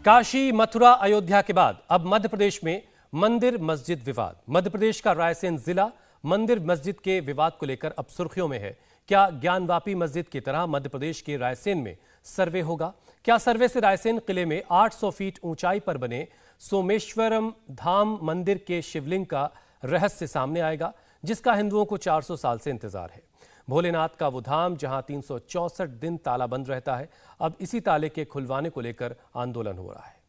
काशी, मथुरा, अयोध्या के बाद अब मध्य प्रदेश में मंदिर मस्जिद विवाद। मध्य प्रदेश का रायसेन जिला मंदिर मस्जिद के विवाद को लेकर अब सुर्खियों में है। क्या ज्ञानवापी मस्जिद की तरह मध्य प्रदेश के रायसेन में सर्वे होगा? क्या सर्वे से रायसेन किले में 800 फीट ऊंचाई पर बने सोमेश्वरम धाम मंदिर के शिवलिंग का रहस्य सामने आएगा, जिसका हिंदुओं को 400 साल से इंतजार है? भोलेनाथ का वो धाम जहां 364 दिन ताला बंद रहता है, अब इसी ताले के खुलवाने को लेकर आंदोलन हो रहा है।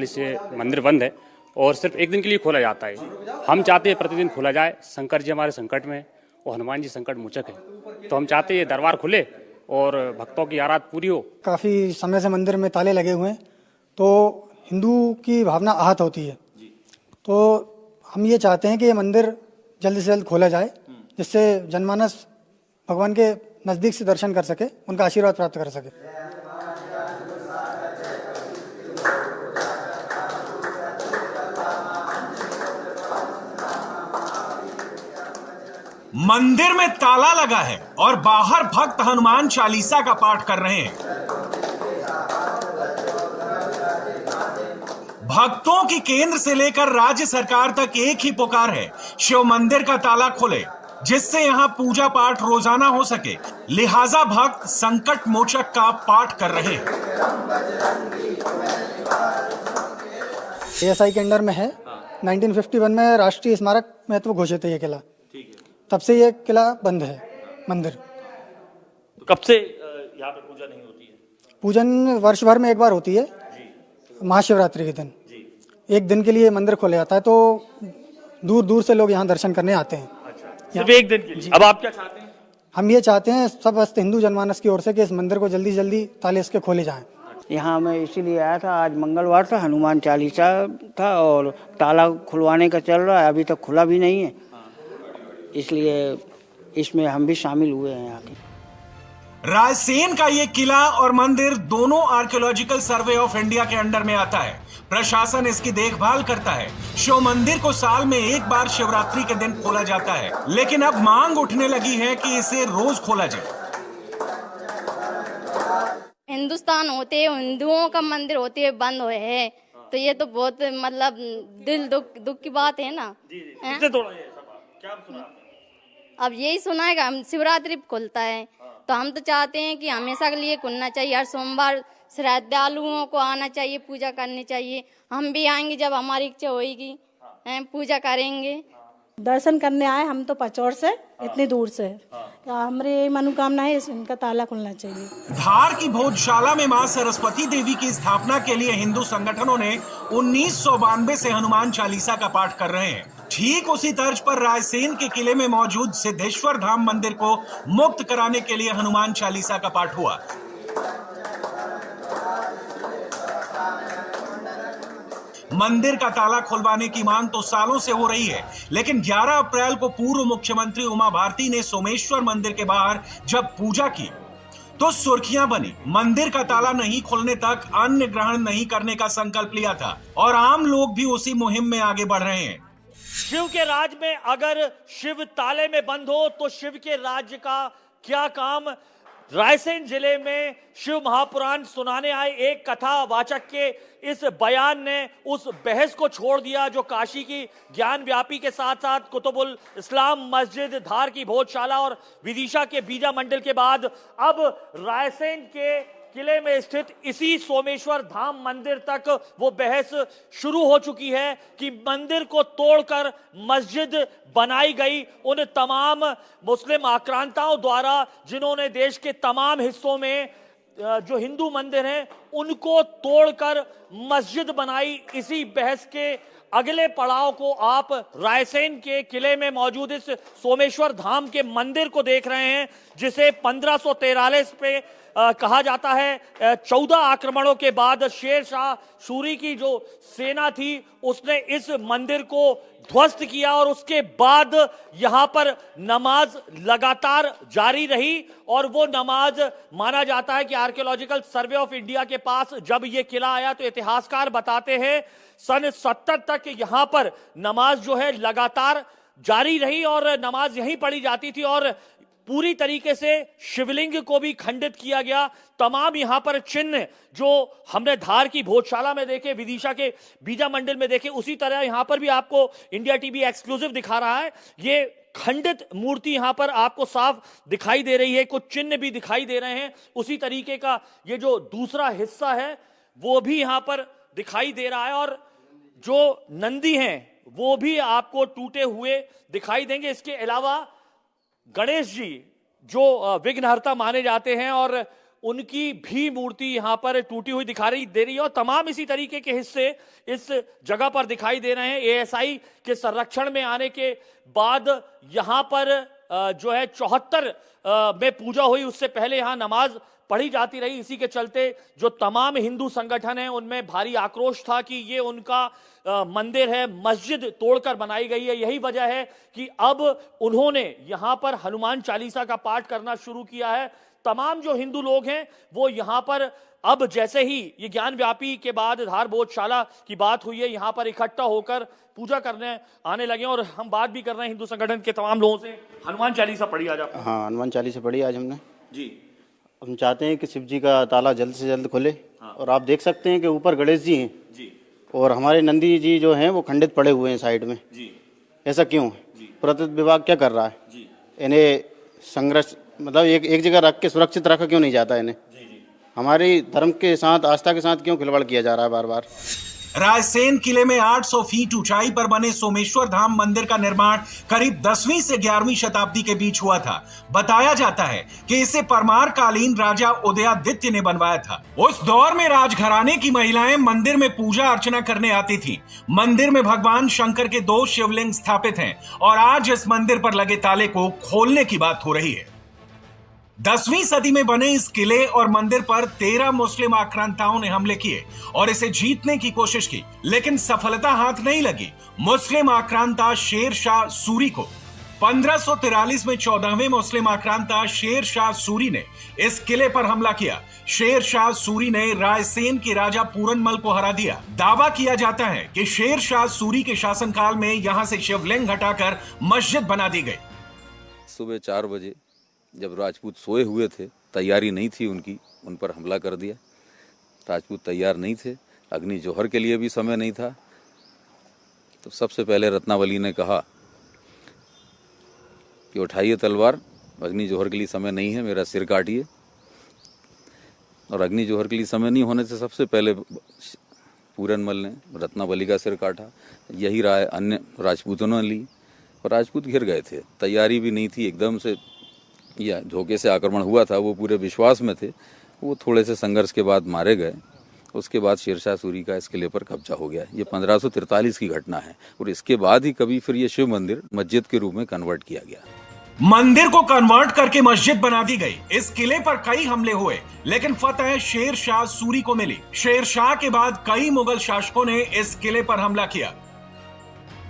से मंदिर बंद है और सिर्फ एक दिन के लिए खोला जाता है। हम चाहते हैं प्रतिदिन खोला जाए। शंकर जी हमारे संकट में और हनुमान जी संकट मोचक है, तो हम चाहते हैं ये दरबार खुले और भक्तों की आराध पूरी हो। काफी समय से मंदिर में ताले लगे हुए हैं, तो हिंदू की भावना आहत होती है। तो हम ये चाहते हैं कि ये मंदिर जल्द से जल्द खोला जाए, जिससे जनमानस भगवान के नजदीक से दर्शन कर सके, उनका आशीर्वाद प्राप्त कर सके। मंदिर में ताला लगा है और बाहर भक्त हनुमान चालीसा का पाठ कर रहे हैं। भक्तों की केंद्र से लेकर राज्य सरकार तक एक ही पुकार है, शिव मंदिर का ताला खोले, जिससे यहां पूजा पाठ रोजाना हो सके। लिहाजा भक्त संकट मोचक का पाठ कर रहे हैं। ASI के अंडर में है। 1951 में राष्ट्रीय स्मारक महत्व घोषित है ये किला। तब से ये किला बंद है मंदिर। तो कब से यहाँ पे पूजा नहीं होती है? पूजन वर्ष भर में एक बार होती है, महाशिवरात्रि के दिन। एक दिन के लिए मंदिर खोला जाता है, तो दूर दूर से लोग यहाँ दर्शन करने आते हैं। अच्छा, सिर्फ एक दिन के लिए। अब आप क्या चाहते हैं? हम ये चाहते हैं सब हिंदू जनमानस की ओर से कि इस मंदिर को जल्दी जल्दी ताले इसके खोले जाएं। यहाँ मैं इसीलिए आया था, आज मंगलवार था, हनुमान चालीसा था और ताला खुलवाने का चल रहा है, अभी तक खुला भी नहीं है, इसलिए इसमें हम भी शामिल हुए हैं यहाँ के। रायसेन का ये किला और मंदिर दोनों आर्कियोलॉजिकल सर्वे ऑफ इंडिया के अंडर में आता है। प्रशासन इसकी देखभाल करता है। शिव मंदिर को साल में एक बार शिवरात्रि के दिन खोला जाता है, लेकिन अब मांग उठने लगी है कि इसे रोज खोला जाए। हिंदुस्तान होते हिंदुओं का मंदिर होते हुए बंद हुए है, तो ये तो बहुत मतलब दिल दुख की बात है ना। किसने तोड़ा ये सब? क्या सुना आपने? अब यही सुना है कि हम शिवरात्रि खुलता है, तो हम तो चाहते हैं कि हमेशा के लिए खुलना चाहिए। हर सोमवार श्रद्धालुओं को आना चाहिए, पूजा करनी चाहिए। हम भी आएंगे जब हमारी इच्छा होगी, पूजा करेंगे। दर्शन करने आए हम तो पचौड़ से, इतनी दूर से। हमारी मनोकामना है इनका ताला खुलना चाहिए। धार की भोजशाला में मां सरस्वती देवी की स्थापना के लिए हिंदू संगठनों ने 1992 से हनुमान चालीसा का पाठ कर रहे हैं। ठीक उसी तर्ज पर रायसेन के किले में मौजूद सिद्धेश्वर धाम मंदिर को मुक्त कराने के लिए हनुमान चालीसा का पाठ हुआ। मंदिर का ताला खुलवाने की मांग तो सालों से हो रही है, लेकिन 11 अप्रैल को पूर्व मुख्यमंत्री उमा भारती ने सोमेश्वर मंदिर के बाहर जब पूजा की तो सुर्खियां बनी। मंदिर का ताला नहीं खुलने तक अन्न ग्रहण नहीं करने का संकल्प लिया था और आम लोग भी उसी मुहिम में आगे बढ़ रहे हैं। शिव के राज में अगर शिव ताले में बंद हो तो शिव के राज्य का क्या काम? रायसेन जिले में शिव महापुराण सुनाने आए एक कथावाचक के इस बयान ने उस बहस को छोड़ दिया जो काशी की ज्ञान व्यापी के साथ साथ कुतुबुल इस्लाम मस्जिद, धार की भोजशाला और विदिशा के बीजा मंडल के बाद अब रायसेन के किले में स्थित इसी सोमेश्वर धाम मंदिर तक वो बहस शुरू हो चुकी है कि मंदिर को तोड़कर मस्जिद बनाई गई उन तमाम मुस्लिम आक्रांताओं द्वारा जिन्होंने देश के तमाम हिस्सों में जो हिंदू मंदिर हैं उनको तोड़कर मस्जिद बनाई। इसी बहस के अगले पड़ाव को आप रायसेन के किले में मौजूद इस सोमेश्वर धाम के मंदिर को देख रहे हैं, जिसे 1543 पे कहा जाता है 14 आक्रमणों के बाद शेर शाह सूरी की जो सेना थी उसने इस मंदिर को ध्वस्त किया और उसके बाद यहां पर नमाज लगातार जारी रही। और वो नमाज माना जाता है कि आर्कियोलॉजिकल सर्वे ऑफ इंडिया के पास जब ये किला आया तो इतिहासकार बताते हैं सन 70 तक यहां पर नमाज जो है लगातार जारी रही और नमाज यहीं पढ़ी जाती थी और पूरी तरीके से शिवलिंग को भी खंडित किया गया। तमाम यहां पर चिन्ह जो हमने धार की भोजशाला में देखे, विदिशा के बीजा मंडल में देखे, उसी तरह यहां पर भी आपको इंडिया टीवी एक्सक्लूसिव दिखा रहा है। ये खंडित मूर्ति यहां पर आपको साफ दिखाई दे रही है, कुछ चिन्ह भी दिखाई दे रहे हैं। उसी तरीके का ये जो दूसरा हिस्सा है वो भी यहां पर दिखाई दे रहा है और जो नंदी हैं वो भी आपको टूटे हुए दिखाई देंगे। इसके अलावा गणेश जी जो विघ्नहर्ता माने जाते हैं और उनकी भी मूर्ति यहां पर टूटी हुई दिखाई दे रही है और तमाम इसी तरीके के हिस्से इस जगह पर दिखाई दे रहे हैं। एएसआई के संरक्षण में आने के बाद यहां पर जो है 74 में पूजा हुई, उससे पहले यहां नमाज पढ़ी जाती रही। इसी के चलते जो तमाम हिंदू संगठन हैं उनमें भारी आक्रोश था कि ये उनका मंदिर है, मस्जिद तोड़कर बनाई गई है। यही वजह है कि अब उन्होंने यहां पर हनुमान चालीसा का पाठ करना शुरू किया है। तमाम जो हिंदू लोग हैं वो यहां पर अब जैसे ही ये ज्ञान व्यापी के बाद धार भोजशाला की बात हुई है यहां पर इकट्ठा होकर पूजा करने आने लगे और हम बात भी कर रहे हैं हिंदू संगठन के तमाम लोगों से। हनुमान चालीसा पढ़ी आज आप? हाँ, हनुमान चालीसा पढ़ी आज हमने जी। हम चाहते हैं कि शिव जी का ताला जल्द से जल्द खुले। हाँ। और आप देख सकते हैं कि ऊपर गणेश जी हैं जी और हमारे नंदी जी जो हैं वो खंडित पड़े हुए हैं साइड में जी। ऐसा क्यों है? पुरातत्व विभाग क्या कर रहा है जी? इन्हें संघर्ष मतलब एक जगह रख के सुरक्षित रखा क्यों नहीं जाता इन्हें? हमारी धर्म के साथ, आस्था के साथ क्यों खिलवाड़ किया जा रहा है बार बार? रायसेन किले में 800 फीट ऊंचाई पर बने सोमेश्वर धाम मंदिर का निर्माण करीब 10वीं से 11वीं शताब्दी के बीच हुआ था। बताया जाता है कि इसे परमार कालीन राजा उदयादित्य ने बनवाया था। उस दौर में राजघराने की महिलाएं मंदिर में पूजा अर्चना करने आती थीं। मंदिर में भगवान शंकर के 2 शिवलिंग स्थापित हैं और आज इस मंदिर पर लगे ताले को खोलने की बात हो रही है। 10वीं सदी में बने इस किले और मंदिर पर 13 मुस्लिम आक्रांताओं ने हमले किए और इसे जीतने की कोशिश की, लेकिन सफलता हाथ नहीं लगी। मुस्लिम आक्रांता शेर शाह सूरी को 1543 में 14वें मुस्लिम आक्रांता शेर शाह सूरी ने इस किले पर हमला किया। शेर शाह सूरी ने रायसेन के राजा पूरनमल को हरा दिया। दावा किया जाता है कि शेर शाह सूरी के शासनकाल में यहां से शिवलिंग हटाकर मस्जिद बना दी गई। सुबह 4 बजे जब राजपूत सोए हुए थे, तैयारी नहीं थी उनकी, उन पर हमला कर दिया। राजपूत तैयार नहीं थे, अग्नि जोहर के लिए भी समय नहीं था। तो सबसे पहले रत्नावली ने कहा कि उठाइए तलवार, अग्नि जोहर के लिए समय नहीं है, मेरा सिर काटिए। और अग्नि जोहर के लिए समय नहीं होने से सबसे पहले पूरनमल ने रत्नावली का सिर काटा। यही राय अन्य राजपूतों ने ली और राजपूत घिर गए थे। तैयारी भी नहीं थी, एकदम से या धोखे से आक्रमण हुआ था। वो पूरे विश्वास में थे। वो थोड़े से संघर्ष के बाद मारे गए। उसके बाद शेरशाह सूरी का इस किले पर कब्जा हो गया। ये 1543 की घटना है और इसके बाद ही कभी फिर ये शिव मंदिर मस्जिद के रूप में कन्वर्ट किया गया। मंदिर को कन्वर्ट करके मस्जिद बना दी गई। इस किले पर कई हमले हुए, लेकिन फतह शेर शाह सूरी को मिली। शेर शाह के बाद कई मुगल शासकों ने इस किले पर हमला किया।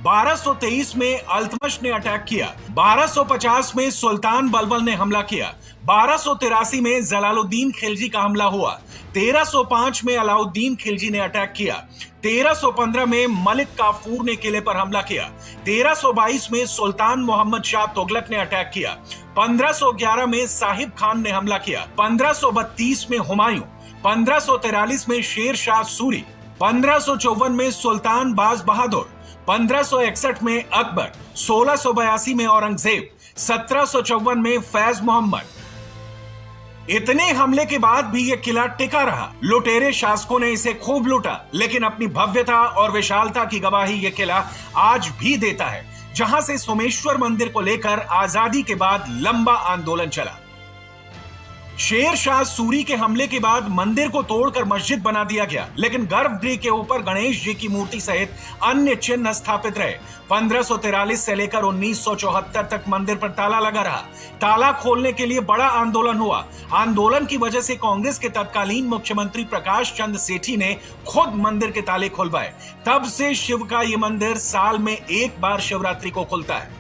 1223 में अल्तमश ने अटैक किया। 1250 में सुल्तान बलबल ने हमला किया। 1283 में जलालुद्दीन खिलजी का हमला हुआ। 1305 में अलाउद्दीन खिलजी ने अटैक किया। 1315 में मलिक काफूर ने किले पर हमला किया। 1322 में सुल्तान मोहम्मद शाह तुगलक ने अटैक किया। 1511 में साहिब खान ने हमला किया। 1532 में हुमायूं, 1543 में शेर शाह सूरी, 1554 में सुल्तान बाज बहादुर, 1561 में अकबर, 1682 में औरंगजेब, 1754 में फैज मोहम्मद। इतने हमले के बाद भी यह किला टिका रहा। लुटेरे शासकों ने इसे खूब लूटा, लेकिन अपनी भव्यता और विशालता की गवाही यह किला आज भी देता है, जहां से सोमेश्वर मंदिर को लेकर आजादी के बाद लंबा आंदोलन चला। शेर शाह सूरी के हमले के बाद मंदिर को तोड़कर मस्जिद बना दिया गया, लेकिन गर्भगृह के ऊपर गणेश जी की मूर्ति सहित अन्य चिन्ह स्थापित रहे। 1543 से लेकर 1974 तक मंदिर पर ताला लगा रहा। ताला खोलने के लिए बड़ा आंदोलन हुआ। आंदोलन की वजह से कांग्रेस के तत्कालीन मुख्यमंत्री प्रकाश चंद्र सेठी ने खुद मंदिर के ताले खुलवाए। तब से शिव का ये मंदिर साल में एक बार शिवरात्रि को खुलता है।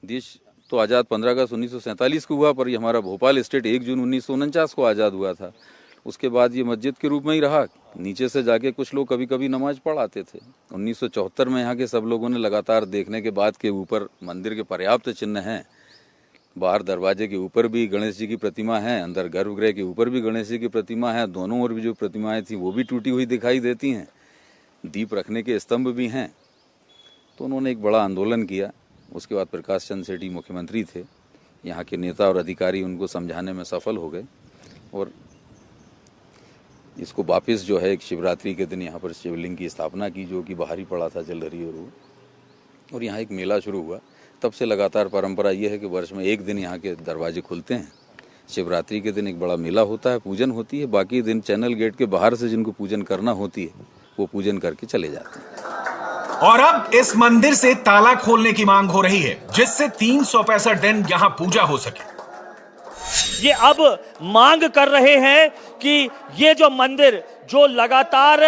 देश तो आज़ाद 15 अगस्त 1947 को हुआ, पर ये हमारा भोपाल स्टेट 1 जून 1949 को आज़ाद हुआ था। उसके बाद ये मस्जिद के रूप में ही रहा। नीचे से जाके कुछ लोग कभी कभी नमाज पढ़ाते थे। 1974 में यहाँ के सब लोगों ने लगातार देखने के बाद के ऊपर मंदिर के पर्याप्त चिन्ह हैं। बाहर दरवाजे के ऊपर भी गणेश जी की प्रतिमा है, अंदर गर्भगृह के ऊपर भी गणेश जी की प्रतिमा है। दोनों ओर भी जो प्रतिमाएं थी वो भी टूटी हुई दिखाई देती हैं। दीप रखने के स्तंभ भी हैं। तो उन्होंने एक बड़ा आंदोलन किया। उसके बाद प्रकाश चंद्र सेठी मुख्यमंत्री थे। यहाँ के नेता और अधिकारी उनको समझाने में सफल हो गए और इसको वापस जो है एक शिवरात्रि के दिन यहाँ पर शिवलिंग की स्थापना की, जो कि बाहर ही पड़ा था जलधरी और यहाँ एक मेला शुरू हुआ। तब से लगातार परंपरा ये है कि वर्ष में एक दिन यहाँ के दरवाजे खुलते हैं। शिवरात्रि के दिन एक बड़ा मेला होता है, पूजन होती है। बाकी दिन चैनल गेट के बाहर से जिनको पूजन करना होती है वो पूजन करके चले जाते हैं। और अब इस मंदिर से ताला खोलने की मांग हो रही है, जिससे 365 दिन यहाँ पूजा हो सके। ये अब मांग कर रहे हैं कि ये जो मंदिर जो लगातार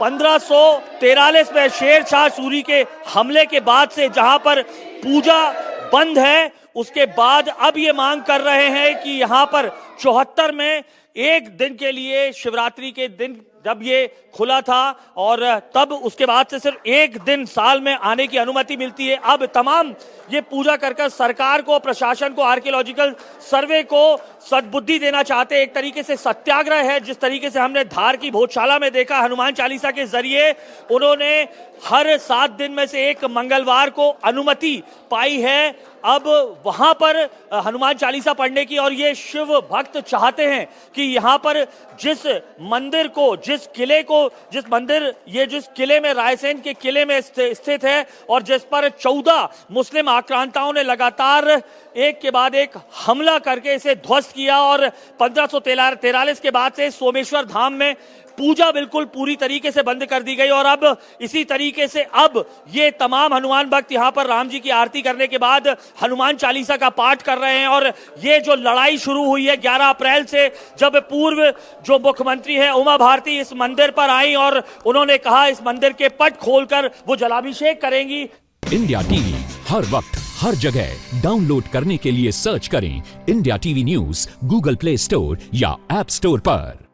1543 में शेर शाह सूरी के हमले के बाद से जहां पर पूजा बंद है, उसके बाद अब ये मांग कर रहे हैं कि यहां पर 74 में एक दिन के लिए शिवरात्रि के दिन जब ये खुला था और तब उसके बाद से सिर्फ एक दिन साल में आने की अनुमति मिलती है। अब तमाम ये पूजा कर सरकार को, प्रशासन को, आर्कियोलॉजिकल सर्वे को सद्बुद्धि देना चाहते हैं। एक तरीके से सत्याग्रह है। जिस तरीके से हमने धार की भोजशाला में देखा, हनुमान चालीसा के जरिए उन्होंने हर 7 दिन में से एक मंगलवार को अनुमति पाई है अब वहां पर हनुमान चालीसा पढ़ने की। और ये शिव भक्त चाहते हैं कि यहाँ पर जिस मंदिर को, जिस किले को, जिस किले में, रायसेन के किले में स्थित है और जिस पर 14 मुस्लिम आक्रांताओं ने लगातार एक के बाद एक हमला करके इसे ध्वस्त किया और 1543 के बाद से सोमेश्वर धाम में पूजा बिल्कुल पूरी तरीके से बंद कर दी गई। और अब इसी तरीके से अब ये तमाम हनुमान भक्त यहाँ पर राम जी की आरती करने के बाद हनुमान चालीसा का पाठ कर रहे हैं। और ये जो लड़ाई शुरू हुई है 11 अप्रैल से, जब पूर्व जो मुख्यमंत्री है उमा भारती इस मंदिर पर आई और उन्होंने कहा इस मंदिर के पट खोलकर वो जलाभिषेक करेंगी। इंडिया टीवी हर वक्त हर जगह डाउनलोड करने के लिए सर्च करें India TV news Google play store या ऐप स्टोर पर।